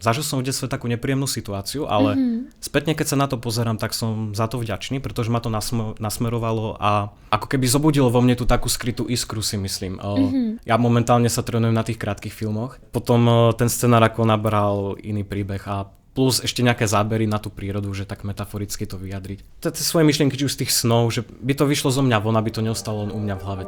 zažil som v detstve takú nepríjemnú situáciu, ale spätne, keď sa na to pozerám, tak som za to vďačný, pretože ma to nasmerovalo a ako keby zobudilo vo mne tú takú skrytú iskru, si myslím. Ja momentálne sa trénujem na tých krátkych filmoch. Potom ten scenár ako nabral iný príbeh a plus ešte nejaké zábery na tú prírodu, že tak metaforicky to vyjadriť. Tie svoje myšlienky, či už z tých snov, že by to vyšlo zo mňa von, aby to neostalo len u mňa v hlave.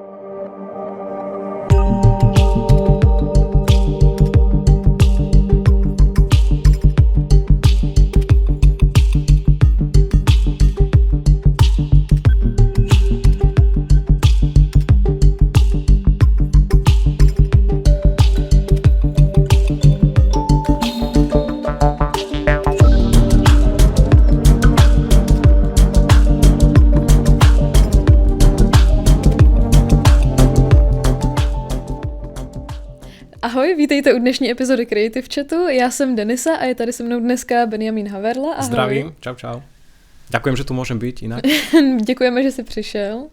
Ahoj, vítejte u dnešní epizody Creative Chatu. Já jsem Denisa a je tady se mnou dneska Benjamin Haverla. Ahoj. Zdravím, čau. Ďakujem, že tu môžem byť inak. Děkujeme, že jsi přišel.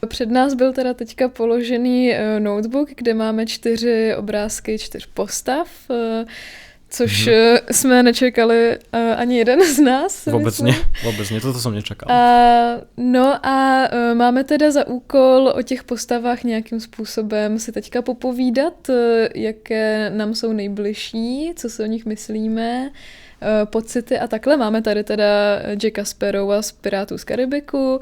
Před nás byl teda teďka položený notebook, kde máme 4 obrázky 4 postav, což jsme nečekali ani jeden z nás. Vôbec nie, toto som nečakal. Máme teda za úkol o těch postavách nějakým způsobem si teďka popovídat, jaké nám jsou nejbližší, co si o nich myslíme, pocity a takhle. Máme tady teda Jacka Sparrowa z Pirátů z Karibiku,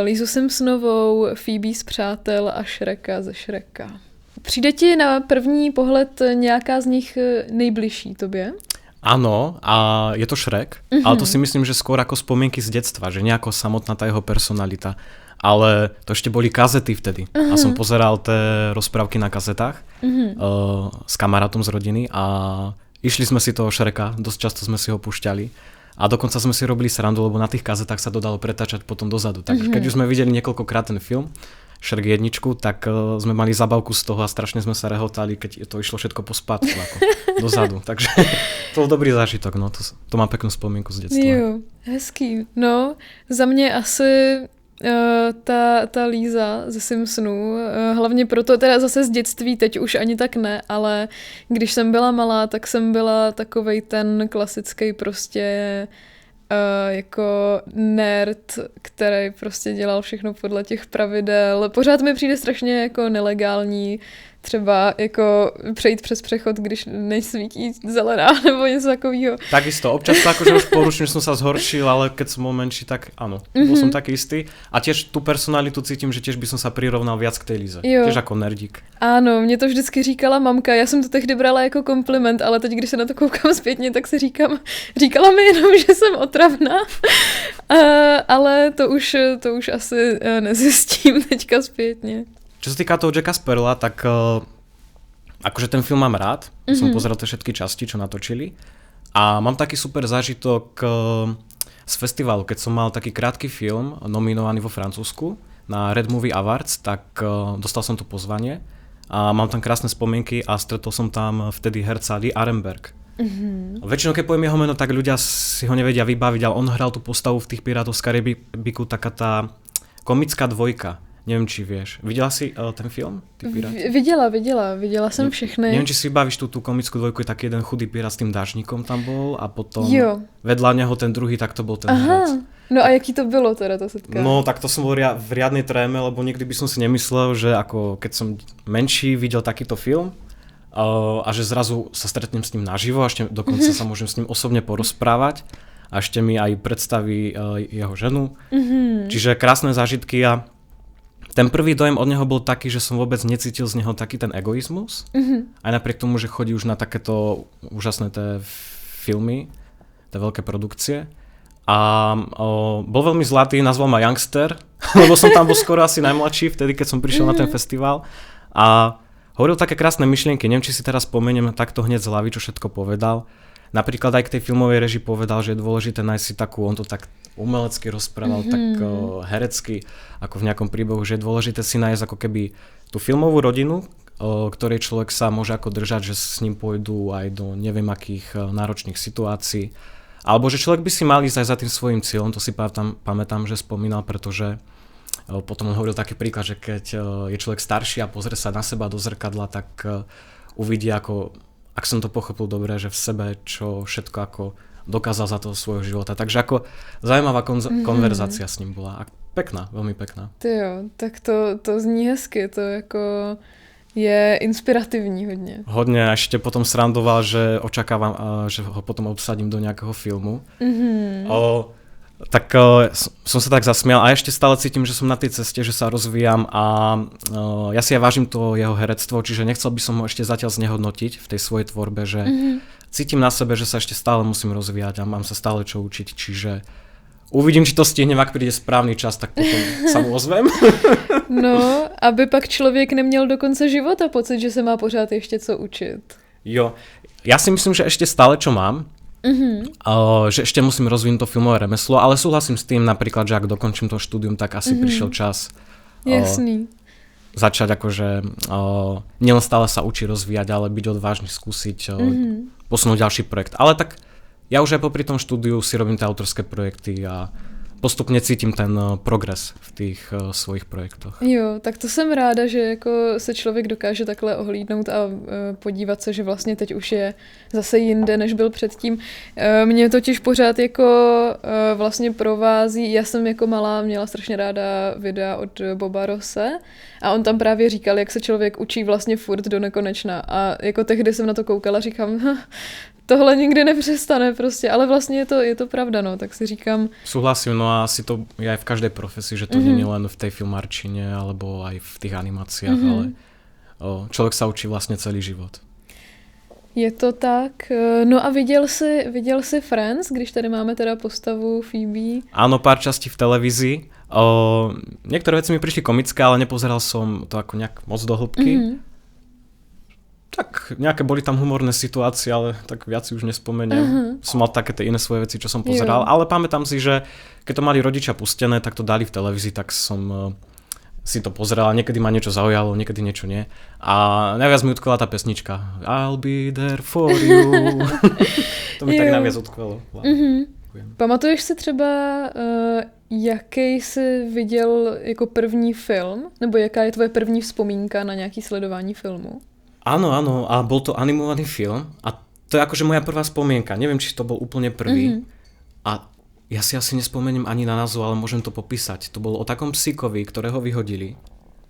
Lizu Simpsonovou, Phoebe z Přátel a Shreka ze Shreka. Přijde ti na první pohled nějaká z nich nejbližší tobě? Áno, a je to Shrek, ale to si myslím, že skôr ako spomienky z detstva, že nejako samotná tá jeho personalita. Ale to ešte boli kazety vtedy. A som pozeral tie rozprávky na kazetách s kamarátom z rodiny a išli sme si toho Shreka, dosť často sme si ho púšťali. A dokonca sme si robili srandu, lebo na tých kazetách sa to dalo pretáčať potom dozadu. Takže keď už sme videli niekoľkokrát ten film, Shrek 1, tak sme mali zabavku z toho a strašne sme sa rehotali, keď to išlo všetko po spátku, ako dozadu. Takže to bol dobrý zážitok, no, to má peknú spomienku z detstva. Jo, hezký. No, za mě asi ta Líza ze Simpsonů, hlavně proto, teda zase z dětství, teď už ani tak ne, ale když jsem byla malá, tak jsem byla takovej ten klasický prostě jako nerd, který prostě dělal všechno podle těch pravidel. Pořád mi přijde strašně jako nelegální třeba jako přejít přes přechod, když nesvítí zelená nebo něco takového. Takisto, občas to akože už poručne som sa zhoršil, ale keď som bol menší, tak áno, bol som taký istý. A tiež tú personalitu cítim, že tiež by som sa prirovnal viac k tej Líze. Tiež ako nerdík. Ano, mě to vždycky říkala mamka, já jsem to tehdy brala jako kompliment, ale teď, když se na to koukám zpětně, tak si říkala mi jenom, že jsem otravná, ale to už asi nezjistím teďka zpětně. Čo sa týka toho Jacka Sparrowa, tak akože ten film mám rád. Som pozeral tie všetky časti, čo natočili. A mám taký super zážitok z festivalu, keď som mal taký krátky film nominovaný vo Francúzsku na Red Movie Awards, tak dostal som to pozvanie a mám tam krásne spomienky a stretol som tam vtedy herca Lee Arenberg. Väčšinou, keď poviem jeho meno, tak ľudia si ho nevedia vybaviť, ale on hral tú postavu v tých Pirátoch z Karibiku, taká tá komická dvojka. Neviem, či vieš. Videla si ten film? Viděla jsem všechny. Neviem, či si vybavíš tú komickú dvojku, je taký jeden chudý pirát s tým dážnikom tam bol a potom vedľa neho ten druhý, tak to bol ten herec. No a jaký to bylo teda to setkání? No tak to som bol v riadnej tréme, lebo nikdy by som si nemyslel, že ako keď som menší videl takýto film a že zrazu sa stretnem s ním naživo a ešte dokonca sa môžem s ním osobne porozprávať a ešte mi aj predstaví jeho ženu. Čiže krásne zážitky a ten prvý dojem od neho bol taký, že som vôbec necítil z neho taký ten egoizmus. Aj napriek tomu, že chodí už na takéto úžasné tie filmy, tie veľké produkcie. A bol veľmi zlatý, nazval ma Youngster, lebo som tam bol skoro asi najmladší vtedy, keď som prišiel na ten festival. A hovoril také krásne myšlienky, neviem, či si teraz spomeniem takto hneď z hlavy, čo všetko povedal. Napríklad aj k tej filmovej režii povedal, že je dôležité nájsť si takú, on to tak umelecky rozprával, tak herecky, ako v nejakom príbehu, že je dôležité si nájsť ako keby tú filmovú rodinu, ktorej človek sa môže ako držať, že s ním pôjdu aj do neviem akých náročných situácií. Alebo že človek by si mal ísť aj za tým svojím cieľom, to si pamätám, že spomínal, pretože potom on hovoril taký príklad, že keď je človek starší a pozrie sa na seba do zrkadla, tak uvidí, ak som to pochopil dobre, že v sebe, čo všetko ako dokázal za toho svojho života. Takže ako zaujímavá konverzácia s ním bola. A pekná, veľmi pekná. Ty jo, tak to zní hezky, to jako je inspirativní hodně. Hodně, a ešte potom srandoval, že očakávam, že ho potom obsadím do nejakého filmu. Tak som sa tak zasmial a ešte stále cítim, že som na tej ceste, že sa rozvíjam a ja si aj vážim to jeho herectvo, čiže nechcel by som ho ešte zatiaľ znehodnotiť v tej svojej tvorbe, že cítim na sebe, že sa ešte stále musím rozvíjať a mám sa stále čo učiť, čiže uvidím, či to stihnem, ak príde správny čas, tak potom sa mu ozvem. No, aby pak člověk neměl do konce života pocit, že se má pořád ještě co učit. Jo, ja si myslím, že ešte stále čo mám, že ešte musím rozvinúť to filmové remeslo, ale súhlasím s tým napríklad, že ak dokončím to štúdium, tak asi prišiel čas začať akože nielen stále sa učiť rozvíjať, ale byť odvážny, skúsiť posunúť ďalší projekt. Ale tak ja už aj popri tom štúdiu si robím tie autorské projekty a postupně cítím ten progres v těch svojich projektoch. Jo, tak to jsem ráda, že jako se člověk dokáže takhle ohlídnout a podívat se, že vlastně teď už je zase jinde, než byl předtím. Mě totiž pořád jako vlastně provází, já jsem jako malá měla strašně ráda videa od Boba Rosse a on tam právě říkal, jak se člověk učí vlastně furt do nekonečna a jako tehdy jsem na to koukala, říkám, tohle nikdy nepřestane prostě, ale vlastně je to pravda, no, tak si říkám. Súhlasím, no a asi to je aj v každej profesii, že to nie je len v tej filmárčine alebo aj v tých animáciách, ale človek sa učí vlastne celý život. Je to tak. No a viděl jsi Friends, když tady máme teda postavu Phoebe? Áno, pár častí v televízii. Niektoré veci mi prišli komické, ale nepozeral som to ako nejak moc do hĺbky. Tak nejaké boli tam humorné situácie, ale tak viac si už nespomeniem. Som mal také tie iné svoje veci, čo som pozeral, ale pamätám si, že keď to mali rodičia pustené, tak to dali v televízii, tak som si to pozrel a niekedy ma niečo zaujalo, niekedy niečo nie. A najviac mi utkvela tá pesnička I'll be there for you. To mi tak najviac utkvelo. Pamatuješ si třeba, jaký jsi viděl jako první film? Nebo jaká je tvoje první vzpomínka na nějaký sledování filmu? Áno, a bol to animovaný film a to je akože moja prvá spomienka. Neviem, či to bol úplne prvý a ja si asi nespomeniem ani na názov, ale môžem to popísať. To bolo o takom psíkovi, ktorého vyhodili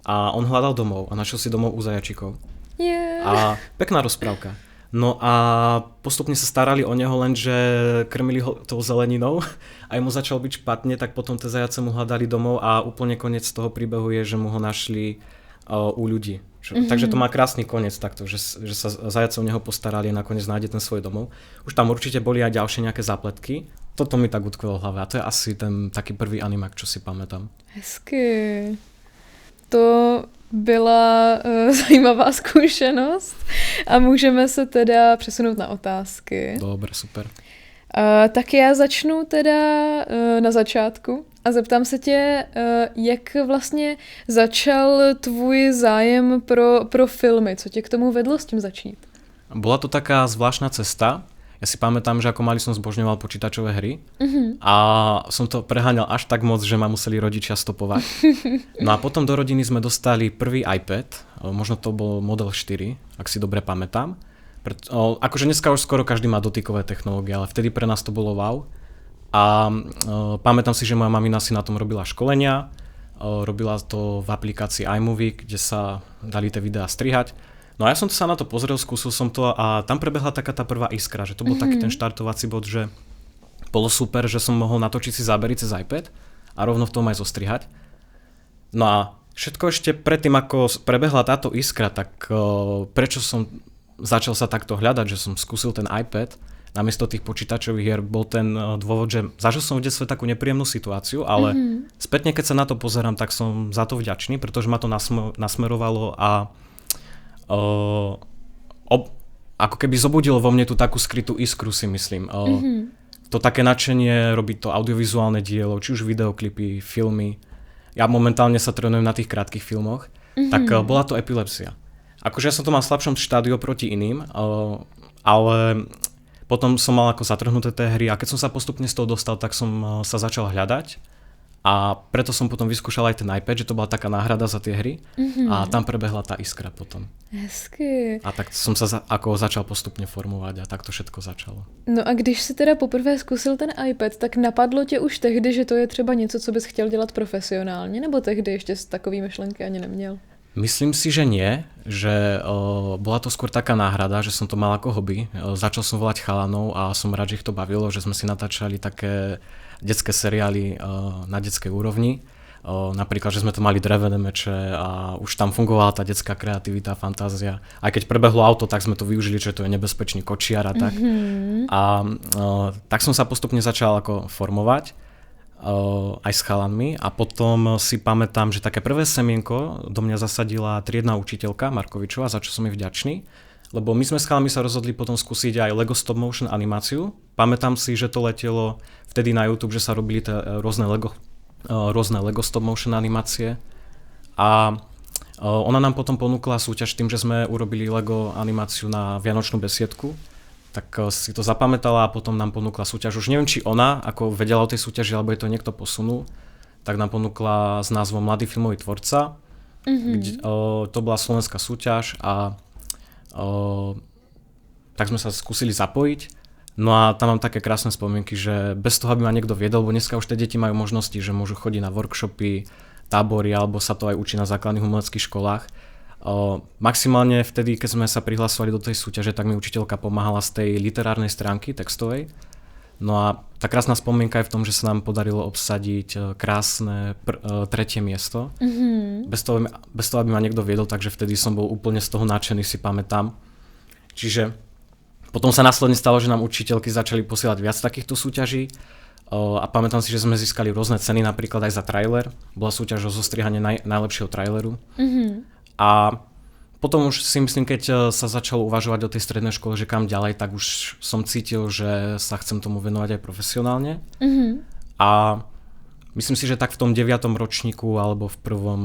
a on hľadal domov a našiel si domov u zajačikov. A pekná rozprávka. No a postupne sa starali o neho, lenže krmili ho tou zeleninou a mu začalo byť špatne, tak potom tie zajace mu hľadali domov a úplne koniec toho príbehu je, že mu ho našli u ľudí. Takže to má krásny koniec takto, že sa zajace o neho postarali a nakoniec nájde ten svoj domov. Už tam určite boli aj ďalšie nejaké zápletky. Toto mi tak utkvelo v hlave a to je asi ten taký prvý animák, čo si pamätám. Hezky. To byla zajímavá zkušenost a můžeme se teda přesunout na otázky. Dobre, super. Tak já začnu teda na začátku a zeptám se tě, jak vlastně začal tvůj zájem pro filmy, co tě k tomu vedlo s tím začít? Bola to taká zvláštna cesta. Ja si pamätám, že ako malý som zbožňoval počítačové hry a som to preháňal až tak moc, že ma museli rodičia stopovať. No a potom do rodiny sme dostali prvý iPad, možno to bol model 4, ak si dobre pamätám. Akože dneska už skoro každý má dotykové technológie, ale vtedy pre nás to bolo wow. A pamätám si, že moja mamina si na tom robila školenia, robila to v aplikácii iMovie, kde sa dali tie videá strihať. No a ja som sa na to pozrel, skúsil som to a tam prebehla taká tá prvá iskra, že to bol taký ten štartovací bod, že bolo super, že som mohol natočiť si zábery cez iPad a rovno v tom aj zostrihať. No a všetko ešte predtým, ako prebehla táto iskra, tak prečo som začal sa takto hľadať, že som skúsil ten iPad namiesto tých počítačových hier, bol ten dôvod, že zažil som v detstve takú nepríjemnú situáciu, ale spätne, keď sa na to pozerám, tak som za to vďačný, pretože ma to nasmerovalo a ako keby zobudilo vo mne tú takú skrytú iskru, si myslím. To také nadšenie robiť to audiovizuálne dielo, či už videoklipy, filmy. Ja momentálne sa trénujem na tých krátkych filmoch, tak bola to epilepsia. Akože ja som to mal v slabšom štádiu proti iným, ale potom som mal ako zatrhnuté tie hry a keď som sa postupne z toho dostal, tak som sa začal hľadať A preto som potom vyskúšal aj ten iPad, že to bola taká náhrada za tie hry a tam prebehla tá iskra potom. Hezky. A tak som sa ako začal postupne formovať a tak to všetko začalo. No a když si teda poprvé zkusil ten iPad, tak napadlo tě už tehdy, že to je třeba něco, co bys chtěl dělat profesionálně, nebo tehdy ještě takový myšlenky ani neměl? Myslím si, že nie, že bola to skôr taká náhrada, že som to mal ako hobby. Začal som volať chalanov a som rád, že ich to bavilo, že sme si natáčali také detské seriály na detskej úrovni. Napríklad, že sme to mali drevené meče a už tam fungovala tá detská kreativita, fantázia. Aj keď prebehlo auto, tak sme to využili, že to je nebezpečný kočiar a tak. A tak som sa postupne začal ako formovať aj s chalanmi a potom si pamätám, že také prvé semienko do mňa zasadila triedna učiteľka Markovičová, za čo som jej vďačný, lebo my sme s chalanmi sa rozhodli potom skúsiť aj Lego stop motion animáciu. Pamätám si, že to letelo vtedy na YouTube, že sa robili rôzne Lego stop motion animácie a ona nám potom ponúkla súťaž tým, že sme urobili Lego animáciu na Vianočnú besiedku. Tak si to zapamätala a potom nám ponúkla súťaž. Už neviem, či ona ako vedela o tej súťaži, alebo je to niekto posunul, tak nám ponúkla s názvom Mladý filmový tvorca. Kde, to bola slovenská súťaž a tak sme sa skúsili zapojiť. No a tam mám také krásne spomienky, že bez toho, aby ma niekto viedol, lebo dneska už tie deti majú možnosti, že môžu chodiť na workshopy, tábory, alebo sa to aj učí na základných umeleckých školách. Maximálne vtedy, keď sme sa prihlasovali do tej súťaže, tak mi učiteľka pomáhala z tej literárnej stránky textovej. No a tá krásna spomienka je v tom, že sa nám podarilo obsadiť krásne tretie miesto. Bez toho, aby ma niekto viedol, takže vtedy som bol úplne z toho nadšený, si pamätám. Čiže potom sa následne stalo, že nám učiteľky začali posielať viac takýchto súťaží. A pamätám si, že sme získali rôzne ceny, napríklad aj za trailer. Bola súťaž o zostrihanie najlepšieho traileru. A potom už si myslím, keď sa začalo uvažovať o tej strednej škole, že kam ďalej, tak už som cítil, že sa chcem tomu venovať aj profesionálne. A myslím si, že tak v tom 9. ročníku alebo v prvom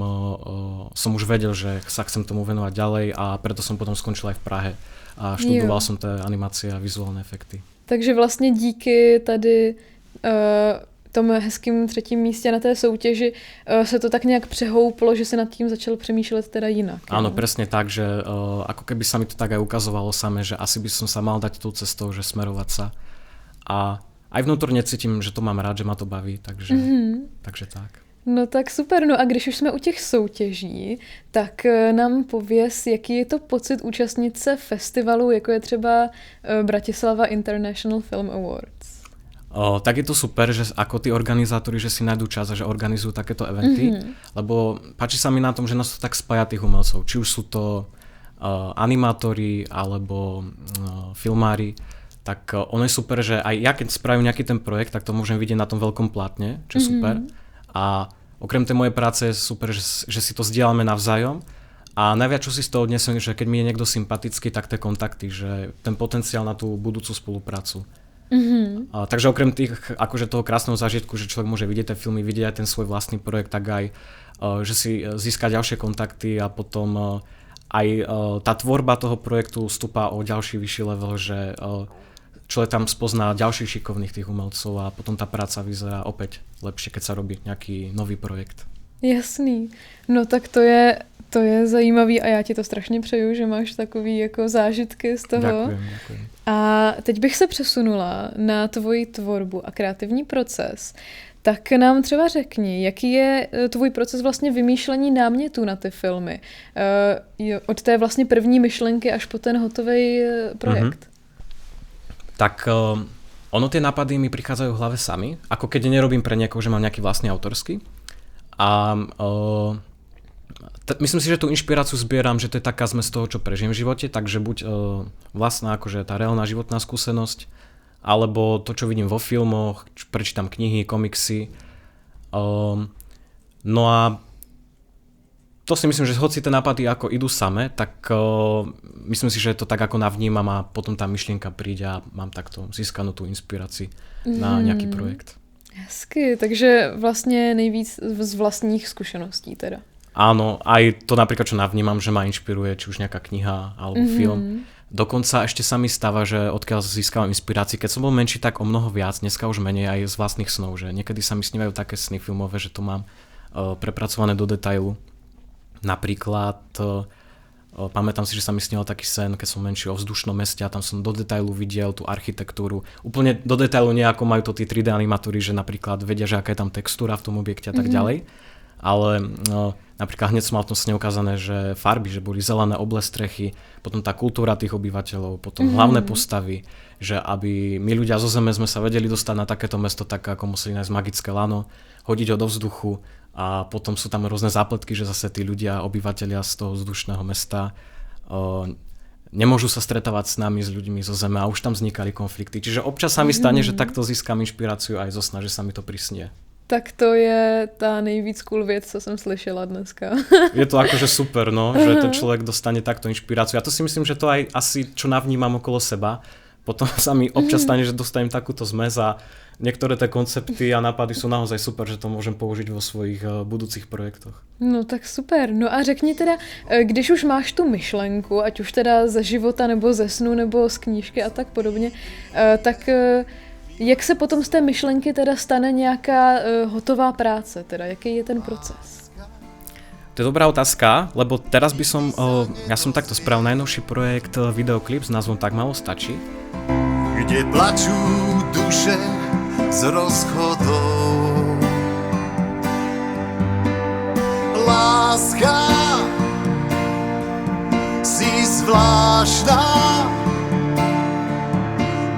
som už vedel, že sa chcem tomu venovať ďalej a preto som potom skončil aj v Prahe a študoval som tie animácie a vizuálne efekty. Takže vlastně díky tady tom hezkým třetím místě na té soutěži se to tak nějak přehouplo, že se nad tím začal přemýšlet teda jinak. Áno, presne tak, že ako keby sa mi to tak aj ukazovalo samé, že asi by som sa mal dať tou cestou, že smerovať sa. A aj vnútorne cítim, že to mám rád, že ma to baví, takže tak. No tak super, no a když už jsme u těch soutěží, tak nám pověz, jaký je to pocit účastnit se festivalu, jako je třeba Bratislava International Film Awards. Tak je to super, že ako tí organizátori, že si nájdú čas a že organizujú takéto eventy, lebo páči sa mi na tom, že nás to tak spája tých umelcov, či už sú to animátori alebo filmári, tak ono je super, že aj ja keď spravím nejaký ten projekt, tak to môžem vidieť na tom veľkom plátne, čo je super. A okrem tej mojej práce je super, že si to zdieľame navzájom. A najviac, čo si z toho odnesem, že keď mi je niekto sympatický, tak tie kontakty, že ten potenciál na tú budúcu spoluprácu. Takže okrem tých, akože toho krásneho zážitku, že človek môže vidieť tie filmy, vidieť aj ten svoj vlastný projekt, tak aj, že si získa ďalšie kontakty a potom aj tá tvorba toho projektu vstúpa o ďalší vyšší level, že človek tam spozná ďalších šikovných tých umelcov a potom tá práca vyzerá opäť lepšie, keď sa robí nejaký nový projekt. Jasný. No tak to je zajímavý a já ti to strašně přeju, že máš takový jako zážitky z toho. Ďakujem. A teď bych se přesunula na tvoji tvorbu a kreativní proces. Tak nám třeba řekni, jaký je tvůj proces vlastně vymýšlení námětů na ty filmy? Od té vlastně první myšlenky až po ten hotový projekt. Tak ono tie nápady mi prichádzajú v hlave sami, ako keď nerobím pre niekoho, že mám nejaký vlastný autorský. A myslím si, že tú inšpiráciu zbieram, že to je taká zmes toho, čo prežijem v živote, takže buď vlastná akože tá reálna životná skúsenosť, alebo to, čo vidím vo filmoch, prečítam knihy, komiksy. No a to si myslím, že hoci tie nápady ako idú same, tak myslím si, že to tak ako navnímam a potom tá myšlienka príde a mám takto získanú tú inspiraci na nejaký projekt. Hezky, takže vlastně nejvíc z vlastních zkušeností teda. Áno, aj to napríklad, čo navnímam, že ma inšpiruje, či už nejaká kniha alebo film, Dokonca ešte sa mi stáva, že odkiaľ získavam inšpiráciu. Keď som bol menší, tak o mnoho viac, dneska už menej aj z vlastných snov, že niekedy sa mi snívajú také sny filmové, že to mám prepracované do detailu. Napríklad pamätám si, že sa mi snil taký sen, keď som menší, o vzdušnom meste a tam som do detailu videl tú architektúru. Úplne do detailu nie ako majú to tí 3D animátori, že napríklad vedia, že aká je tam textúra v tom objekte a tak ďalej. Ale napríklad hneď som mal v tom sne ukázané, že farby, že boli zelené oblé strechy, potom tá kultúra tých obyvateľov, potom hlavné postavy, že aby my ľudia zo Zeme sme sa vedeli dostať na takéto mesto, tak ako museli nájsť magické lano, hodiť ho do vzduchu a potom sú tam rôzne zápletky, že zase tí ľudia, obyvateľia z toho vzdušného mesta nemôžu sa stretávať s nami, s ľuďmi zo Zeme a už tam vznikali konflikty. Čiže občas sa mi stane, že takto získam inšpiráciu aj zo sna, že sa mi to prisnie. Tak to je tá nejvíc cool věc, co jsem slyšela dneska. Je to akože super, no, že ten človek dostane takto inšpiráciu. Ja to si myslím, že to aj asi, čo navnímam okolo seba, potom sa mi občas stane, že dostanem takúto zmes a niektoré tie koncepty a nápady sú naozaj super, že to môžem použiť vo svojich budúcich projektoch. No tak super. No a řekni teda, když už máš tu myšlenku, ať už teda ze života nebo ze snu nebo z knížky a tak podobně, tak jak se potom z té myšlenky teda stane nějaká hotová práce? Teda jaký je ten proces? To je dobrá otázka, lebo teraz by som, ja som takto spravil najnovší projekt, videoklip s názvom Tak malo stačí. Kde plačú duše z rozchodov. Láska si zvláštna,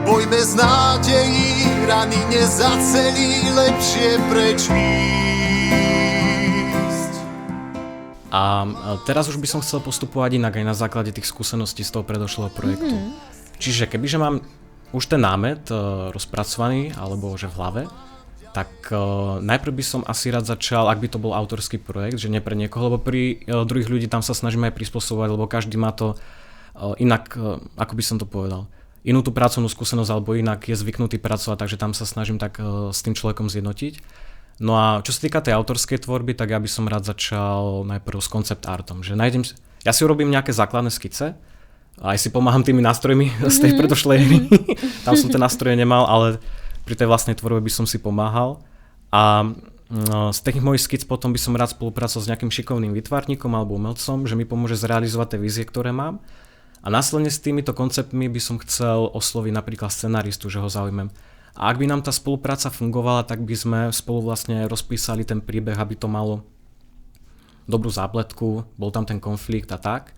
boj bez nádejí, rany nezacelí, lepšie preč ísť. A teraz už by som chcel postupovať inak aj na základe tých skúseností z toho predošlého projektu. Čiže kebyže mám už ten námet rozpracovaný, alebo že v hlave, tak najprv by som asi rád začal, ak by to bol autorský projekt, že nie pre niekoho, lebo pri druhých ľudí tam sa snažíme aj prispôsobovať, lebo každý má to inak, ako by som to povedal, inú tú pracovnú skúsenosť, alebo inak je zvyknutý pracovať, takže tam sa snažím tak s tým človekom zjednotiť. No a čo sa týka tej autorskej tvorby, tak ja by som rád začal najprv s concept artom, že ja si urobím nejaké základné skice, aj si pomáham tými nástrojmi z tej predošlej hry. Tam som tie nástroje nemal, ale pri tej vlastnej tvorbe by som si pomáhal. A z tých mojich skic potom by som rád spolupracoval s nejakým šikovným výtvarníkom alebo umelcom, že mi pomôže zrealizovať tie vízie, ktoré mám. A následne s týmito konceptmi by som chcel osloviť napríklad scenaristu, že ho zaujmem. A ak by nám tá spolupráca fungovala, tak by sme spolu vlastne rozpísali ten príbeh, aby to malo dobrú zápletku, bol tam ten konflikt a tak.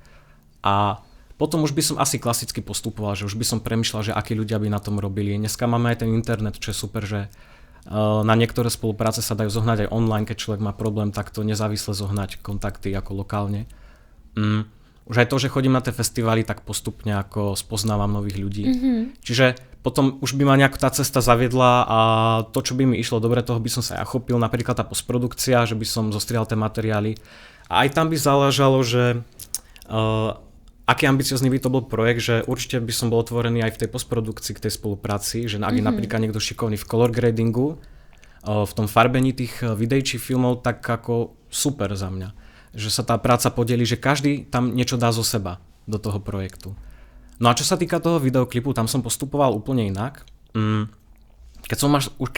A potom už by som asi klasicky postupoval, že už by som premýšľal, že akí ľudia by na tom robili. Dneska máme aj ten internet, čo je super, že na niektoré spolupráce sa dajú zohnať aj online, keď človek má problém takto nezávisle zohnať kontakty ako lokálne. Už aj to, že chodím na tie festivály, tak postupne ako spoznávam nových ľudí. Čiže potom už by ma nejak tá cesta zaviedla a to, čo by mi išlo dobre, toho by som sa aj chopil, napríklad tá postprodukcia, že by som zostrial tie materiály. A aj tam by záležalo, že aký ambiciozný by to bol projekt, že určite by som bol otvorený aj v tej postprodukcii k tej spolupráci, že ak je napríklad niekto šikovný v color gradingu, v tom farbení tých videí či filmov, tak ako super za mňa. Že sa tá práca podelí, že každý tam niečo dá zo seba do toho projektu. No a čo sa týka toho videoklipu, tam som postupoval úplne inak. Keď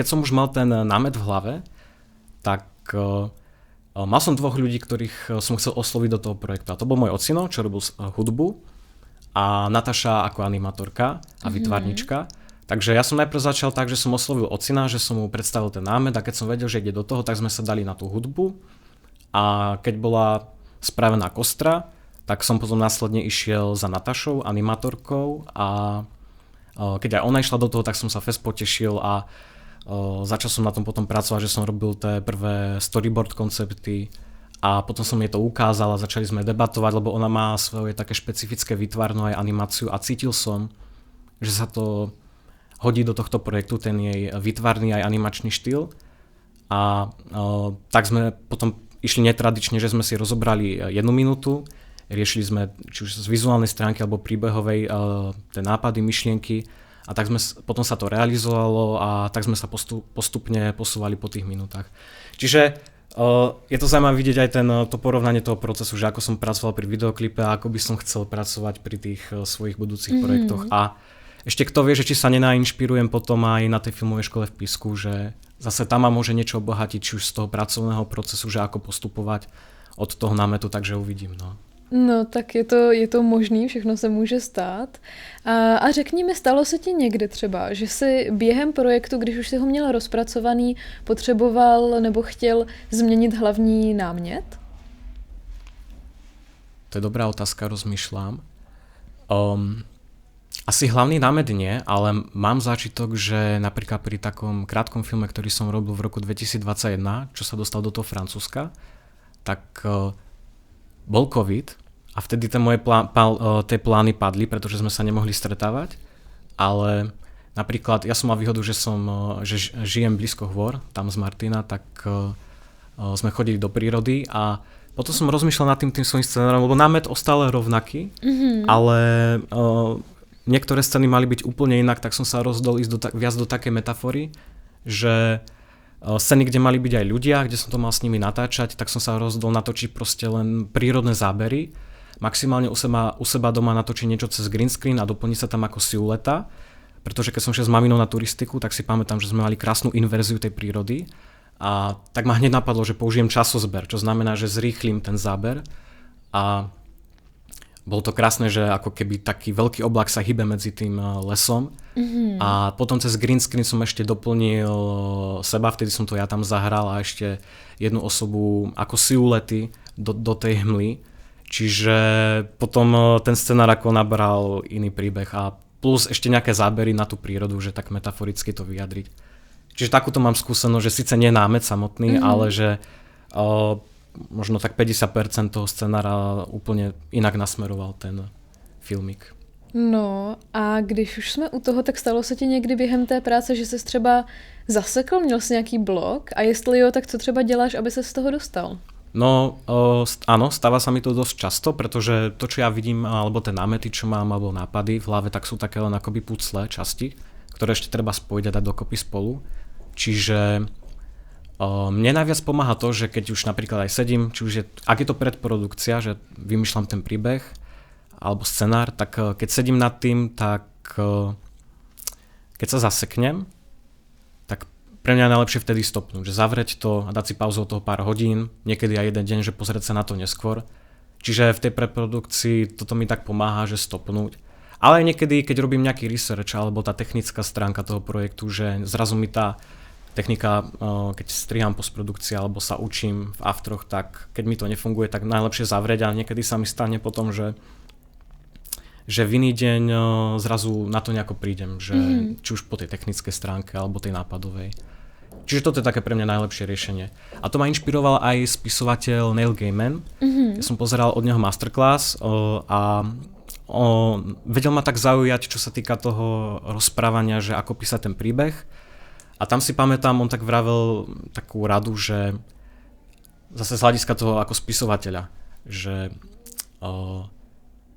som už mal ten námet v hlave, tak mal som dvoch ľudí, ktorých som chcel osloviť do toho projektu. A to bol môj ocino, čo robil hudbu, a Nataša ako animatorka a výtvarnička. Takže ja som najprv začal tak, že som oslovil ocina, že som mu predstavil ten námet a keď som vedel, že ide do toho, tak sme sa dali na tú hudbu. A keď bola spravená kostra, tak som potom následne išiel za Natašou, animatorkou, a keď aj ona išla do toho, tak som sa fest potešil a začal som na tom potom pracovať, že som robil tie prvé storyboard koncepty a potom som jej to ukázal a začali sme debatovať, lebo ona má svoje také špecifické výtvarnú aj animáciu a cítil som, že sa to hodí do tohto projektu, ten jej výtvarný aj animačný štýl. A tak sme potom išli netradične, že sme si rozobrali 1 minútu, riešili sme či už z vizuálnej stránky alebo príbehovej tie nápady, myšlienky a tak potom sa to realizovalo a tak sme sa postupne posúvali po tých minútach. Čiže Je to zaujímavé vidieť aj to porovnanie toho procesu, že ako som pracoval pri videoklipe a ako by som chcel pracovať pri tých svojich budúcich projektoch. A ešte kto vie, že či sa nenainšpirujem potom aj na tej filmovej škole v Pisku, že zase tam ma môže niečo obohatiť, či už z toho pracovného procesu, že ako postupovať od toho námetu, takže uvidím. No, tak je to možný, všechno se může stát. A řekni mi, stalo se ti někdy třeba, že jsi během projektu, když už si ho měl rozpracovaný, potřeboval nebo chtěl změnit hlavní námět? To je dobrá otázka, rozmýšľam. Asi hlavný námet nie, ale mám zážitok, že napríklad pri takom krátkom filme, ktorý som robil v roku 2021, čo sa dostal do toho Francúzska, tak bol COVID a vtedy tie moje tie plány padli, pretože sme sa nemohli stretávať, ale napríklad ja som mal výhodu, že žijem blízko hôr, tam z Martina, tak sme chodili do prírody a potom som rozmýšľal nad tým svojím scenárom, lebo námet ostal rovnaký, ale niektoré scény mali byť úplne inak, tak som sa rozhodol ísť viac do takej metafory, že scény, kde mali byť aj ľudia, kde som to mal s nimi natáčať, tak som sa rozhodol natočiť proste len prírodné zábery. Maximálne u seba doma natočiť niečo cez green screen a doplniť sa tam ako silueta, pretože keď som šiel s maminou na turistiku, tak si pamätám, že sme mali krásnu inverziu tej prírody a tak ma hneď napadlo, že použijem časozber, čo znamená, že zrýchlim ten záber a bolo to krásne, že ako keby taký veľký oblak sa hýbe medzi tým lesom. A potom cez green screen som ešte doplnil seba, vtedy som to ja tam zahral a ešte jednu osobu ako siluety do tej hmly. Čiže potom ten scenár ako nabral iný príbeh a plus ešte nejaké zábery na tú prírodu, že tak metaforicky to vyjadriť. Čiže takúto mám skúsenosť, že síce nie námet samotný, ale že možno tak 50% toho scenára úplně jinak nasmeroval ten filmik. No a když už jsme u toho, tak stalo se ti někdy během té práce, že jsi třeba zasekl, měl jsi nějaký blok a jestli jo, tak co třeba děláš, aby se z toho dostal? No áno, stáva sa mi to dosť často, pretože to, čo ja vidím, alebo tie námety, čo mám, alebo nápady v hlave, tak sú také len akoby pucle časti, ktoré ešte treba spojiť a dať dokopy spolu. Čiže mne najviac pomáha to, že keď už napríklad aj sedím, či už ak je to predprodukcia, že vymýšľam ten príbeh alebo scenár, tak keď sedím nad tým, tak keď sa zaseknem, tak pre mňa je najlepšie vtedy stopnúť, že zavrieť to a dať si pauzu od toho pár hodín, niekedy aj jeden deň, že pozrieť sa na to neskôr. Čiže v tej predprodukcii toto mi tak pomáha, že stopnúť. Ale aj niekedy, keď robím nejaký research alebo tá technická stránka toho projektu, že zrazu mi tá technika, keď strihám postprodukcie alebo sa učím v Aftroch, tak keď mi to nefunguje, tak najlepšie zavrieť a niekedy sa mi stane potom, že v iný deň zrazu na to nejako prídem, že či už po tej technickej stránke alebo tej nápadovej. Čiže toto je také pre mňa najlepšie riešenie. A to ma inšpiroval aj spisovateľ Neil Gaiman. Ja som pozeral od neho masterclass a vedel ma tak zaujať, čo sa týka toho rozprávania, že ako písať ten príbeh. A tam si pamätám, on tak vravel takú radu, že zase z hľadiska toho ako spisovateľa, že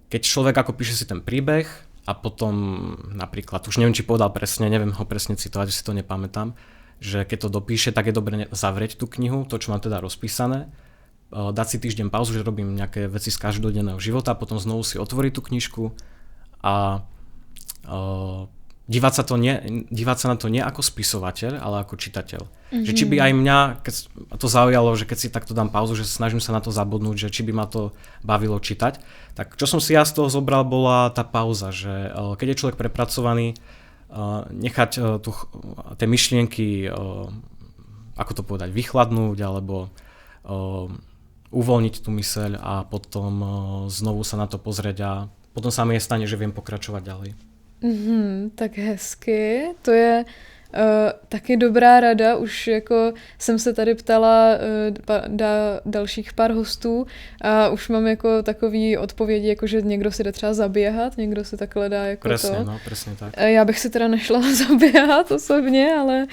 keď človek ako píše si ten príbeh a potom napríklad, už neviem, či povedal presne, neviem ho presne citovať, že si to nepamätám, že keď to dopíše, tak je dobre zavrieť tú knihu, to, čo mám teda rozpísané, dať si týždeň pauzu, že robím nejaké veci z každodenného života, potom znovu si otvoriť tú knižku a dívať sa na to nie ako spisovateľ, ale ako čitateľ. Že či by aj mňa, keď to zaujalo, že keď si takto dám pauzu, že snažím sa na to zabudnúť, že či by ma to bavilo čítať, tak čo som si ja z toho zobral, bola tá pauza, že keď je človek prepracovaný, nechať tie myšlienky, ako to povedať, vychladnúť, alebo uvoľniť tú myseľ a potom znovu sa na to pozrieť a potom sa mi stane, že viem pokračovať ďalej. Tak hezky, to je taky dobrá rada, už jako jsem se tady ptala dalších pár hostů a už mám jako takový odpovědi, jako že někdo si jde třeba zaběhat, někdo si takhle dá jako presne, to. No, presne tak. Já bych si teda nešla zaběhat osobně, ale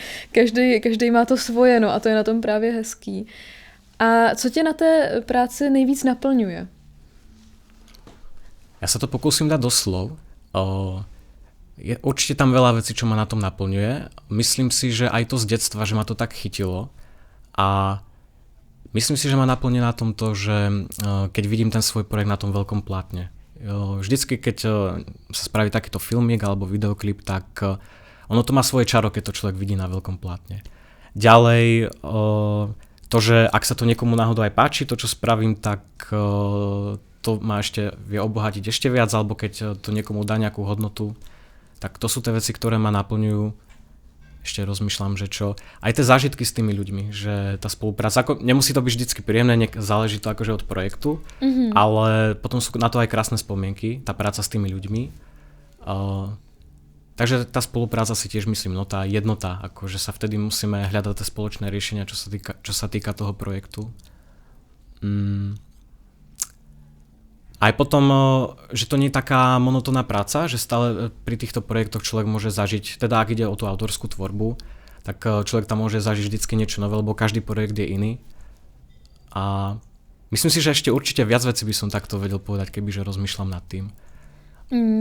každý má to svoje, no a to je na tom právě hezký. A co tě na té práci nejvíc naplňuje? Ja sa to pokúsim dať do slov. Je určite tam veľa vecí, čo ma na tom naplňuje. Myslím si, že aj to z detstva, že ma to tak chytilo. A Myslím si, že ma naplní na tom to, že keď vidím ten svoj projekt na tom veľkom plátne. Vždycky, keď sa spraví takýto filmík alebo videoklip, tak ono to má svoje čaro, keď to človek vidí na veľkom plátne. Ďalej, to, že ak sa to niekomu náhodou aj páči, to, čo spravím, tak to ma ešte vie obohatiť ešte viac, alebo keď to niekomu dá nejakú hodnotu, tak to sú tie veci, ktoré ma naplňujú. Ešte rozmýšľam, že čo. Aj tie zážitky s tými ľuďmi, že tá spolupráca, ako nemusí to byť vždycky príjemné, záleží to akože od projektu, ale potom sú na to aj krásne spomienky, tá práca s tými ľuďmi. Takže tá spolupráca si tiež myslím, no tá jednota, akože sa vtedy musíme hľadať tie spoločné riešenia, čo sa týka toho projektu. Aj potom, že to nie je taká monotónna práca, že stále pri týchto projektoch človek môže zažiť, teda ak ide o tú autorskú tvorbu, tak človek tam môže zažiť vždycky niečo nové, lebo každý projekt je iný. A myslím si, že ešte určite viac vecí by som takto vedel povedať, kebyže rozmýšľam nad tým.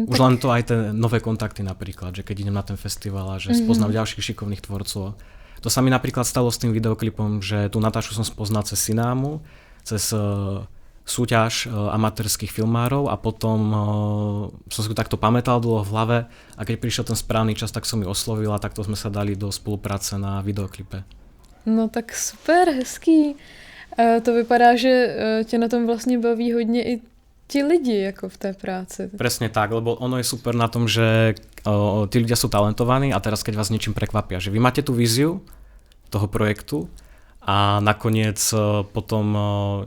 Už len to aj tie nové kontakty napríklad, že keď idem na ten festival a že spoznám ďalších šikovných tvorcov. To sa mi napríklad stalo s tým videoklipom, že tú Natášu som spoznal cez Synámu, cez súťaž amatérskych filmárov a potom som si takto pamätal dlho v hlave a keď prišiel ten správny čas, tak som ju oslovil a takto sme sa dali do spolupráce na videoklipe. No tak super, hezký. To vypadá, že tě na tom vlastně baví hodně i ti lidi jako v té práci. Presne tak, lebo ono je super na tom, že tí ľudia sú talentovaní a teraz keď vás niečím prekvapia, že vy máte tú víziu toho projektu a nakoniec potom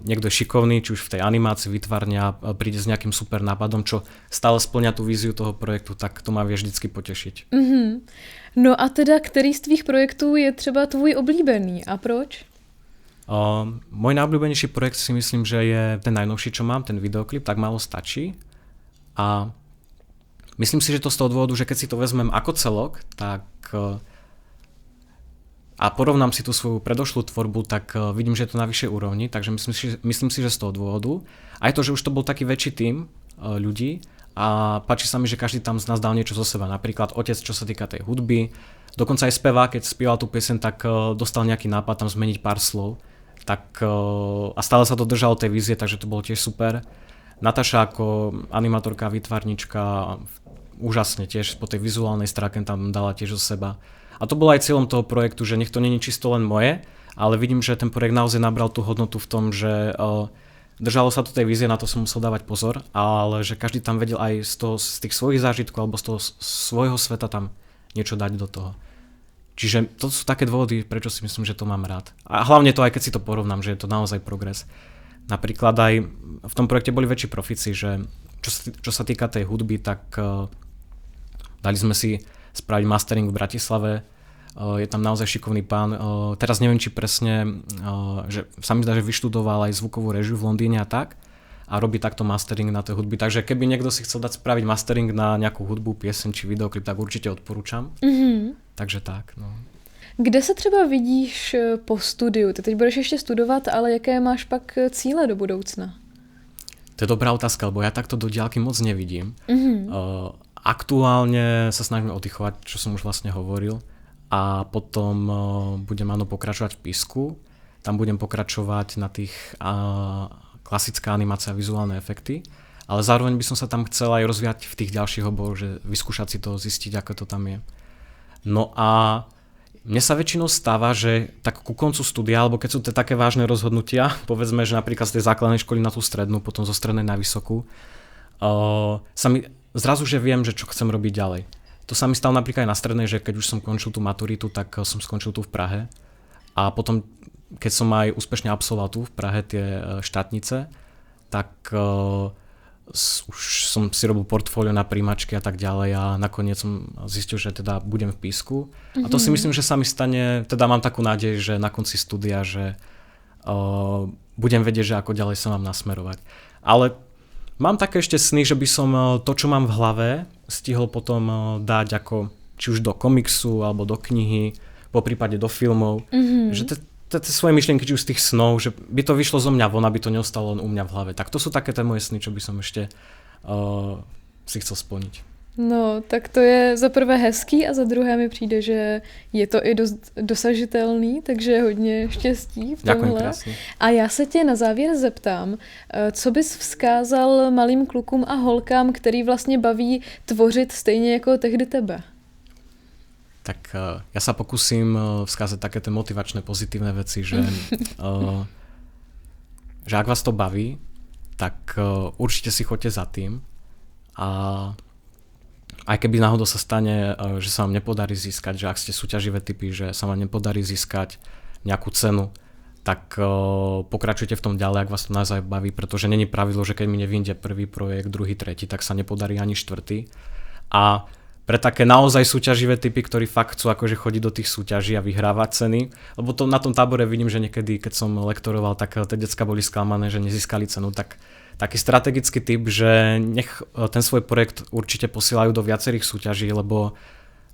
niekto je šikovný, či už v tej animácii, vytvárne a príde s nejakým super nápadom, čo stále splňa tú víziu toho projektu, tak to ma vie vždycky potešiť. No a teda, který z tvých projektů je třeba tvůj oblíbený a proč? Môj najobľúbenejší projekt si myslím, že je ten najnovší, čo mám, ten videoklip, tak málo stačí. A myslím si, že to z toho dôvodu, že keď si to vezmem ako celok, tak a porovnám si tú svoju predošlú tvorbu, tak vidím, že je to na vyššej úrovni, takže myslím si, že z toho dôvodu. Aj to, že už to bol taký väčší tím ľudí a páči sa mi, že každý tam z nás dal niečo zo seba. Napríklad otec, čo sa týka tej hudby, dokonca aj spevák, keď spieval tú pieseň, tak dostal nejaký nápad tam zmeniť pár slov. Tak, a stále sa to držalo tej vízie, takže to bolo tiež super. Natáša ako animatorka, výtvarnička, úžasne tiež po tej vizuálnej stránke tam dala tiež zo seba. A to bolo aj cieľom toho projektu, že nech to nie je čisto len moje, ale vidím, že ten projekt naozaj nabral tú hodnotu v tom, že držalo sa to tej vízie, na to som musel dávať pozor, ale že každý tam vedel aj z tých svojich zážitkov alebo z toho svojho sveta tam niečo dať do toho. Čiže to sú také dôvody, prečo si myslím, že to mám rád. A hlavne to aj keď si to porovnám, že je to naozaj progres. Napríklad aj v tom projekte boli väčší profíci, že čo sa týka tej hudby, tak dali sme si spraviť mastering v Bratislave. Je tam naozaj šikovný pán. Teraz neviem, či presne, že sa mi zdá, že vyštudoval aj zvukovú režiu v Londýne a tak. A robí takto mastering na tej hudby. Takže keby niekto si chcel dať spraviť mastering na nejakú hudbu, pieseň či videoklip, tak určite odporúčam. Takže tak, no. Kde se třeba vidíš po studiu? Ty teď budeš ještě studovat, ale jaké máš pak cíle do budoucna? To je dobrá otázka, lebo ja takto do diaľky moc nevidím. Aktuálne sa snažím oddychovať, čo som už vlastne hovoril. A potom budem pokračovať v písku. Tam budem pokračovať na tých klasická animácia a vizuálne efekty. Ale zároveň by som sa tam chcel aj rozvíjať v tých ďalších oboch, že vyskúšať si to, zistiť, ako to tam je. No a mne sa väčšinou stáva, že tak ku koncu studia, alebo keď sú to také vážne rozhodnutia, povedzme, že napríklad z tej základnej školy na tú strednú, potom zo strednej na vysokú, sa mi zrazu, že viem, že čo chcem robiť ďalej. To sa mi stalo napríklad aj na strednej, že keď už som končil tú maturitu, tak som skončil tu v Prahe. A potom, keď som aj úspešne absolvoval tu v Prahe tie štátnice, tak už som si robil portfólio na príjmačky a tak ďalej a nakoniec som zistil, že teda budem v písku. A to si myslím, že sa mi stane, teda mám takú nádej, že na konci studia, že budem vedieť, že ako ďalej sa mám nasmerovať. Ale mám také ešte sny, že by som to, čo mám v hlave, stihol potom dať ako či už do komiksu alebo do knihy, poprípade do filmov. Že tie svoje myšlienky, či už z tých snov, že by to vyšlo zo mňa von, aby to neostalo len u mňa v hlave. Tak to sú také tie moje sny, čo by som ešte si chcel splniť. No, tak to je za prvé hezký a za druhé mi přijde, že je to i dost dosažitelný, takže hodně štěstí v Ďakujem tomhle. krásne. A já se tě na závěr zeptám, co bys vzkázal malým klukům a holkám, který vlastně baví tvořit stejně jako tehdy tebe? Tak ja sa pokúsim vzkázať také tie motivačné, pozitívne veci, že ak vás to baví, tak určite si choďte za tým a aj keby náhodou sa stane, že sa vám nepodarí získať, že ak ste súťaživé typy, že sa vám nepodarí získať nejakú cenu, tak pokračujte v tom ďalej, ak vás to naozaj baví, pretože není pravidlo, že keď mi nevyjde prvý projekt, druhý, tretí, tak sa nepodarí ani štvrtý. A pre také naozaj súťaživé typy, ktorí fakt chcú akože chodiť do tých súťaží a vyhrávať ceny, lebo to na tom tábore vidím, že niekedy, keď som lektoroval, tak tie decká boli sklamané, že nezískali cenu, tak taký strategický typ, že nech ten svoj projekt určite posielajú do viacerých súťaží, lebo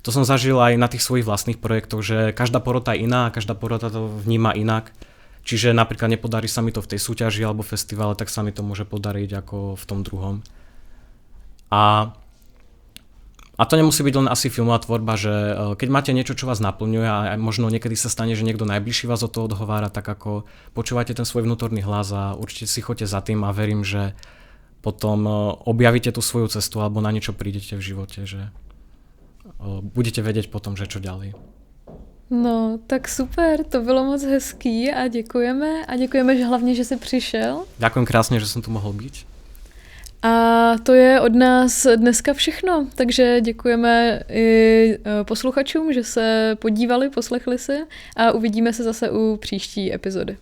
to som zažil aj na tých svojich vlastných projektoch, že každá porota je iná a každá porota to vníma inak. Čiže napríklad nepodarí sa mi to v tej súťaži alebo festivale, tak sa mi to môže podariť ako v tom druhom. A to nemusí byť len asi filmová tvorba, že keď máte niečo, čo vás naplňuje a možno niekedy sa stane, že niekto najbližší vás od toho odhovára, tak ako počúvajte ten svoj vnútorný hlas a určite si choďte za tým a verím, že potom objavíte tú svoju cestu alebo na niečo prídete v živote, že budete vedieť potom, že čo ďalej. No, tak super, to bylo moc hezký a děkujeme, že hlavně, že jsi přišel. Ďakujem krásne, že som tu mohol byť. A to je od nás dneska všechno, takže děkujeme i posluchačům, že se podívali, poslechli si a uvidíme se zase u příští epizody.